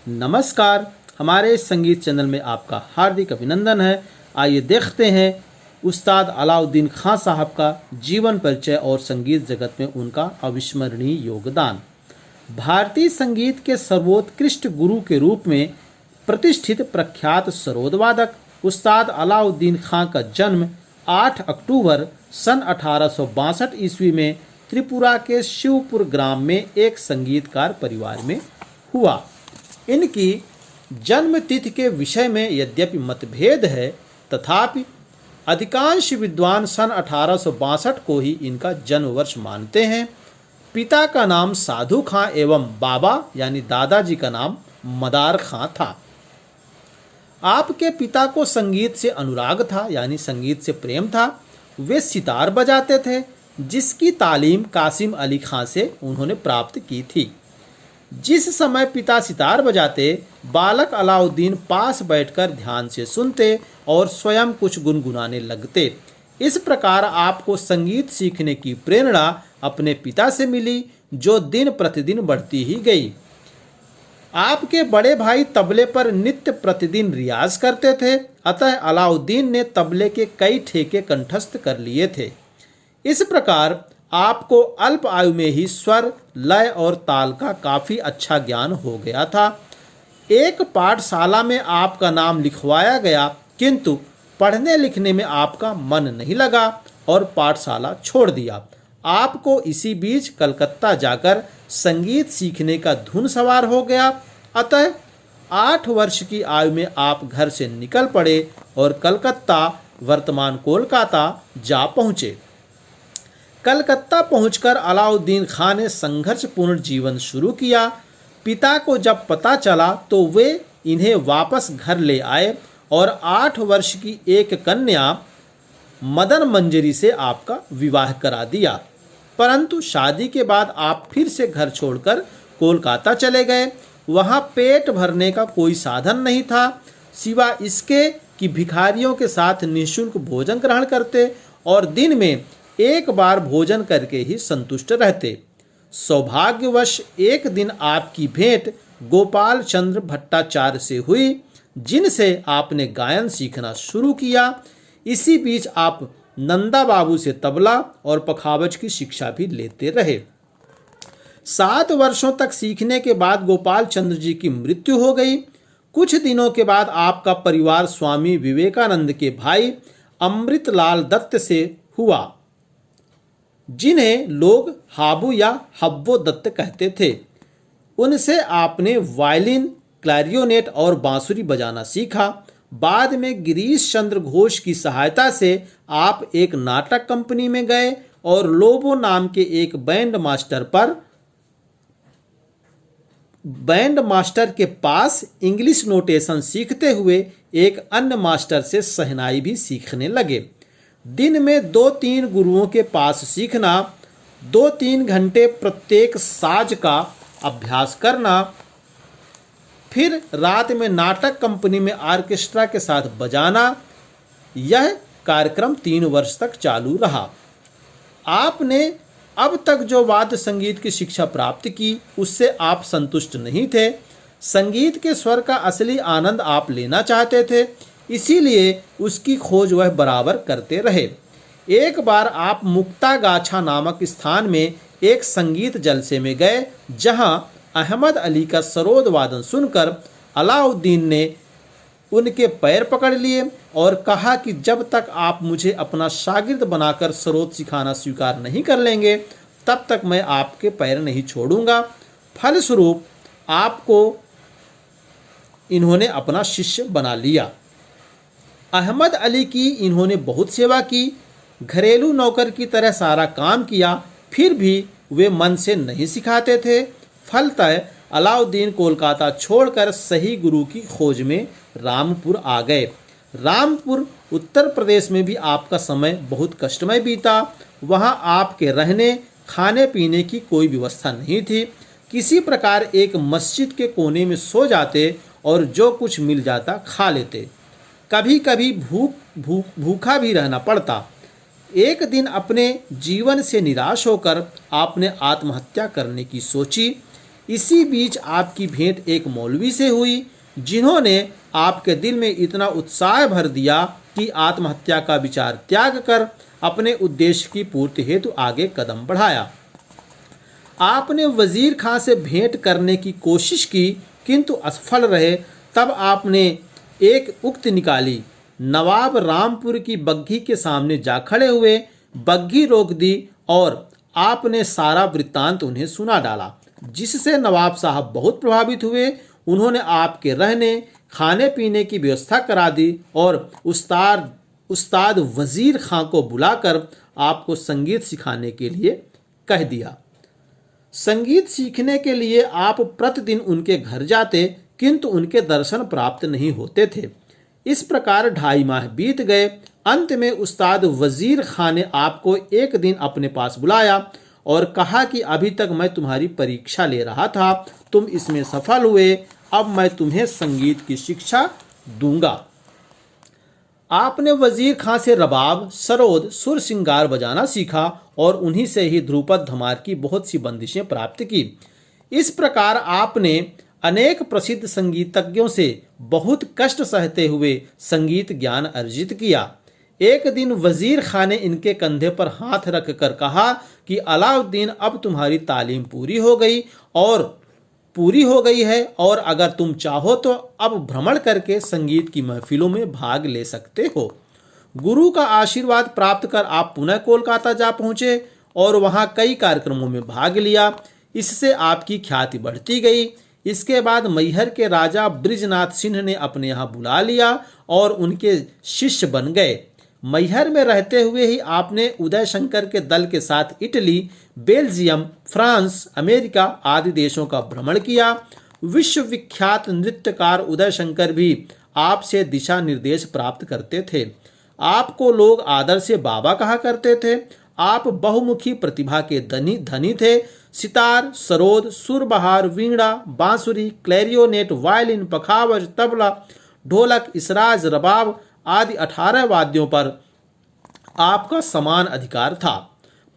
नमस्कार, हमारे इस संगीत चैनल में आपका हार्दिक अभिनंदन है। आइए देखते हैं उस्ताद अलाउद्दीन खां साहब का जीवन परिचय और संगीत जगत में उनका अविस्मरणीय योगदान। भारतीय संगीत के सर्वोत्कृष्ट गुरु के रूप में प्रतिष्ठित प्रख्यात सरोद वादक उस्ताद अलाउद्दीन खां का जन्म 8 अक्टूबर सन 1862 ईस्वी में त्रिपुरा के शिवपुर ग्राम में एक संगीतकार परिवार में हुआ। इनकी जन्म तिथि के विषय में यद्यपि मतभेद है, तथापि अधिकांश विद्वान सन 1862 को ही इनका जन्म वर्ष मानते हैं। पिता का नाम साधु खां एवं बाबा यानी दादाजी का नाम मदार खां था। आपके पिता को संगीत से अनुराग था यानी संगीत से प्रेम था। वे सितार बजाते थे, जिसकी तालीम कासिम अली खां से उन्होंने प्राप्त की थी। जिस समय पिता सितार बजाते, बालक अलाउद्दीन पास बैठकर ध्यान से सुनते और स्वयं कुछ गुनगुनाने लगते। इस प्रकार आपको संगीत सीखने की प्रेरणा अपने पिता से मिली, जो दिन प्रतिदिन बढ़ती ही गई। आपके बड़े भाई तबले पर नित्य प्रतिदिन रियाज करते थे, अतः अलाउद्दीन ने तबले के कई ठेके कंठस्थ कर लिए थे। इस प्रकार आपको अल्प आयु में ही स्वर, लय और ताल का काफ़ी अच्छा ज्ञान हो गया था। एक पाठशाला में आपका नाम लिखवाया गया, किंतु पढ़ने लिखने में आपका मन नहीं लगा और पाठशाला छोड़ दिया। आपको इसी बीच कलकत्ता जाकर संगीत सीखने का धुन सवार हो गया। अतः 8 वर्ष की आयु में आप घर से निकल पड़े और कलकत्ता, वर्तमान कोलकाता जा पहुँचे। कलकत्ता पहुंचकर अलाउद्दीन खां ने संघर्षपूर्ण जीवन शुरू किया। पिता को जब पता चला तो वे इन्हें वापस घर ले आए और 8 वर्ष की एक कन्या मदन मंजरी से आपका विवाह करा दिया। परंतु शादी के बाद आप फिर से घर छोड़कर कोलकाता चले गए। वहां पेट भरने का कोई साधन नहीं था, सिवा इसके कि भिखारियों के साथ निःशुल्क भोजन ग्रहण करते और दिन में एक बार भोजन करके ही संतुष्ट रहते। सौभाग्यवश एक दिन आपकी भेंट गोपाल चंद्र भट्टाचार्य से हुई, जिनसे आपने गायन सीखना शुरू किया। इसी बीच आप नंदा बाबू से तबला और पखावज की शिक्षा भी लेते रहे। 7 वर्षों तक सीखने के बाद गोपाल चंद्र जी की मृत्यु हो गई। कुछ दिनों के बाद आपका परिवार स्वामी विवेकानंद के भाई अमृतलाल दत्त से हुआ, जिन्हें लोग हाबू या हब्बो दत्त कहते थे। उनसे आपने वायलिन, क्लैरियोनेट और बांसुरी बजाना सीखा। बाद में गिरीश चंद्र घोष की सहायता से आप एक नाटक कंपनी में गए और लोबो नाम के एक बैंड मास्टर के पास इंग्लिश नोटेशन सीखते हुए एक अन्य मास्टर से शहनाई भी सीखने लगे। दिन में 2-3 गुरुओं के पास सीखना, 2-3 घंटे प्रत्येक साज का अभ्यास करना, फिर रात में नाटक कंपनी में ऑर्केस्ट्रा के साथ बजाना, यह कार्यक्रम 3 वर्ष तक चालू रहा। आपने अब तक जो वाद्य संगीत की शिक्षा प्राप्त की, उससे आप संतुष्ट नहीं थे। संगीत के स्वर का असली आनंद आप लेना चाहते थे, इसीलिए उसकी खोज वह बराबर करते रहे। एक बार आप मुक्तागाछा नामक स्थान में एक संगीत जलसे में गए, जहां अहमद अली का सरोद वादन सुनकर अलाउद्दीन ने उनके पैर पकड़ लिए और कहा कि जब तक आप मुझे अपना शागिर्द बनाकर सरोद सिखाना स्वीकार नहीं कर लेंगे, तब तक मैं आपके पैर नहीं छोड़ूंगा। फलस्वरूप आपको इन्होंने अपना शिष्य बना लिया। अहमद अली की इन्होंने बहुत सेवा की, घरेलू नौकर की तरह सारा काम किया, फिर भी वे मन से नहीं सिखाते थे। फलतः अलाउद्दीन कोलकाता छोड़कर सही गुरु की खोज में रामपुर आ गए। रामपुर उत्तर प्रदेश में भी आपका समय बहुत कष्टमय बीता। वहां आपके रहने खाने पीने की कोई व्यवस्था नहीं थी। किसी प्रकार एक मस्जिद के कोने में सो जाते और जो कुछ मिल जाता खा लेते। कभी कभी भूखा भी रहना पड़ता। एक दिन अपने जीवन से निराश होकर आपने आत्महत्या करने की सोची। इसी बीच आपकी भेंट एक मौलवी से हुई, जिन्होंने आपके दिल में इतना उत्साह भर दिया कि आत्महत्या का विचार त्याग कर अपने उद्देश्य की पूर्ति हेतु आगे कदम बढ़ाया। आपने वजीर खां से भेंट करने की कोशिश की, किंतु असफल रहे। तब आपने एक उक्ति निकाली। नवाब रामपुर की बग्घी के सामने जा खड़े हुए, बग्घी रोक दी और आपने सारा वृत्तांत उन्हें सुना डाला, जिससे नवाब साहब बहुत प्रभावित हुए। उन्होंने आपके रहने खाने पीने की व्यवस्था करा दी और उस्ताद वजीर खां को बुलाकर आपको संगीत सिखाने के लिए कह दिया। संगीत सीखने के लिए आप प्रतिदिन उनके घर जाते, किंतु उनके दर्शन प्राप्त नहीं होते थे। इस प्रकार 2.5 माह बीत गए। अंत में उस्ताद वजीर खां ने आपको एक दिन अपने पास बुलाया और कहा कि अभी तक मैं तुम्हारी परीक्षा ले रहा था, तुम इसमें सफल हुए, अब मैं तुम्हें संगीत की शिक्षा दूंगा। आपने वजीर खां से रबाब, सरोद, सुर सिंगार बजाना सीखा और उन्हीं से ही ध्रुपद धमार की बहुत सी बंदिशें प्राप्त की। इस प्रकार आपने अनेक प्रसिद्ध संगीतज्ञों से बहुत कष्ट सहते हुए संगीत ज्ञान अर्जित किया। एक दिन वजीर खां ने इनके कंधे पर हाथ रखकर कहा कि अलाउद्दीन, अब तुम्हारी तालीम पूरी हो गई है और अगर तुम चाहो तो अब भ्रमण करके संगीत की महफिलों में भाग ले सकते हो। गुरु का आशीर्वाद प्राप्त कर आप पुनः कोलकाता जा पहुंचे और वहां कई कार्यक्रमों में भाग लिया। इससे आपकी ख्याति बढ़ती गई। इसके बाद मैहर के राजा बृजनाथ सिंह ने अपने यहाँ बुला लिया और उनके शिष्य बन गए। मैहर में रहते हुए ही आपने उदय शंकर के दल के साथ इटली, बेल्जियम, फ्रांस, अमेरिका आदि देशों का भ्रमण किया। विश्वविख्यात नृत्यकार उदय शंकर भी आपसे दिशा निर्देश प्राप्त करते थे। आपको लोग आदर से बाबा कहा करते थे। आप बहुमुखी प्रतिभा के धनी थे। सितार, सरोद, सुरबहार, वीणा, बांसुरी, क्लैरियोनेट, वायलिन, पखावज, तबला, ढोलक, इसराज, रबाब आदि 18 वाद्यों पर आपका समान अधिकार था,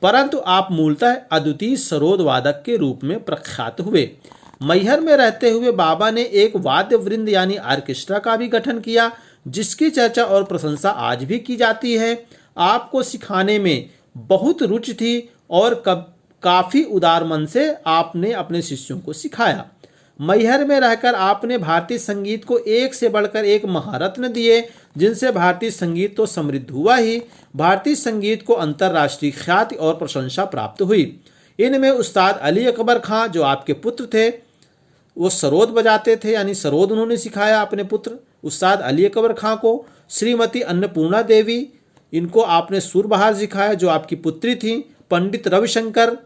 परंतु आप मूलतः अद्वितीय सरोद वादक के रूप में प्रख्यात हुए। मैहर में रहते हुए बाबा ने एक वाद्य वृंद यानी ऑर्केस्ट्रा का भी गठन किया, जिसकी चर्चा और प्रशंसा आज भी की जाती है। आपको सिखाने में बहुत रुचि थी और काफी उदार मन से आपने अपने शिष्यों को सिखाया। मैहर में रहकर आपने भारतीय संगीत को एक से बढ़कर एक महारत्न दिए, जिनसे भारतीय संगीत तो समृद्ध हुआ ही, भारतीय संगीत को अंतर्राष्ट्रीय ख्याति और प्रशंसा प्राप्त हुई। इनमें उस्ताद अली अकबर खां, जो आपके पुत्र थे, वो सरोद बजाते थे, यानी सरोद उन्होंने सिखाया अपने पुत्र उस्ताद अली अकबर खां को। श्रीमती अन्नपूर्णा देवी, इनको आपने सुरबहार सिखाया, जो आपकी पुत्री थी। पंडित रविशंकर,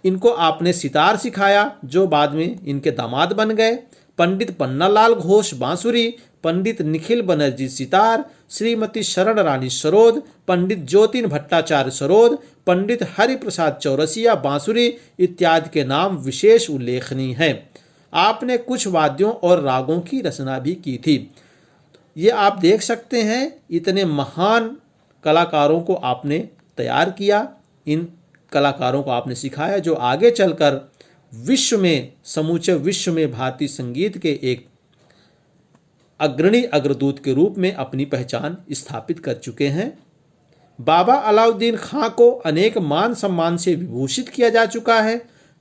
इनको आपने सितार सिखाया, जो बाद में इनके दामाद बन गए। पंडित पन्नालाल घोष बांसुरी, पंडित निखिल बनर्जी सितार, श्रीमती शरण रानी सरोद, पंडित ज्योतिन भट्टाचार्य सरोद, पंडित हरिप्रसाद चौरसिया बांसुरी इत्यादि के नाम विशेष उल्लेखनीय हैं। आपने कुछ वाद्यों और रागों की रचना भी की थी। ये आप देख सकते हैं, इतने महान कलाकारों को आपने तैयार किया, इन कलाकारों को आपने सिखाया, जो आगे चलकर विश्व में, समूचे विश्व में भारतीय संगीत के एक अग्रणी अग्रदूत के रूप में अपनी पहचान स्थापित कर चुके हैं। बाबा अलाउद्दीन खां को अनेक मान सम्मान से विभूषित किया जा चुका है।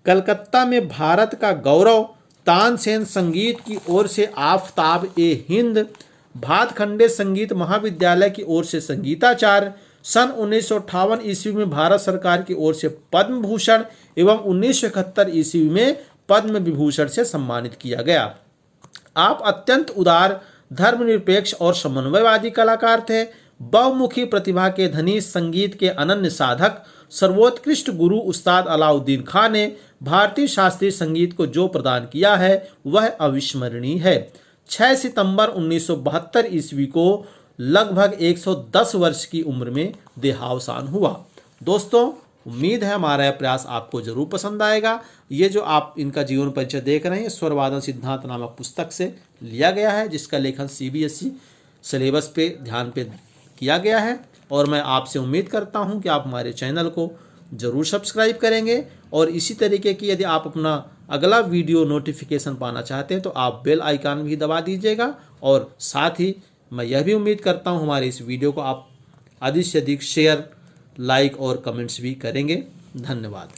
कलकत्ता में भारत का गौरव तानसेन संगीत की ओर से आफताब ए हिंद, भातखंडे संगीत महाविद्यालय की ओर से संगीताचार्य, सन 1958 ईस्वी में भारत सरकार की ओर से पद्म भूषण एवं 1971 ईस्वी में पद्म विभूषण से सम्मानित किया गया। आप अत्यंत उदार, धर्मनिरपेक्ष और समन्वयवादी कलाकार थे। बहुमुखी प्रतिभा के धनी, संगीत के अनन्य साधक, सर्वोत्कृष्ट गुरु उस्ताद अलाउद्दीन खां ने भारतीय शास्त्रीय संगीत को जो प्रदान किया है वह अविस्मरणीय है। 6 सितंबर 1972 ईस्वी को लगभग 110 वर्ष की उम्र में देहावसान हुआ। दोस्तों, उम्मीद है हमारा यह प्रयास आपको जरूर पसंद आएगा। ये जो आप इनका जीवन परिचय देख रहे हैं, स्वरवादन सिद्धांत नामक पुस्तक से लिया गया है, जिसका लेखन CBSE सिलेबस पे ध्यान पे किया गया है। और मैं आपसे उम्मीद करता हूं कि आप हमारे चैनल को जरूर सब्सक्राइब करेंगे और इसी तरीके की यदि आप अपना अगला वीडियो नोटिफिकेशन पाना चाहते हैं तो आप बेल आइकन भी दबा दीजिएगा। और साथ ही मैं यह भी उम्मीद करता हूँ हमारे इस वीडियो को आप अधिक से अधिक शेयर, लाइक और कमेंट्स भी करेंगे। धन्यवाद।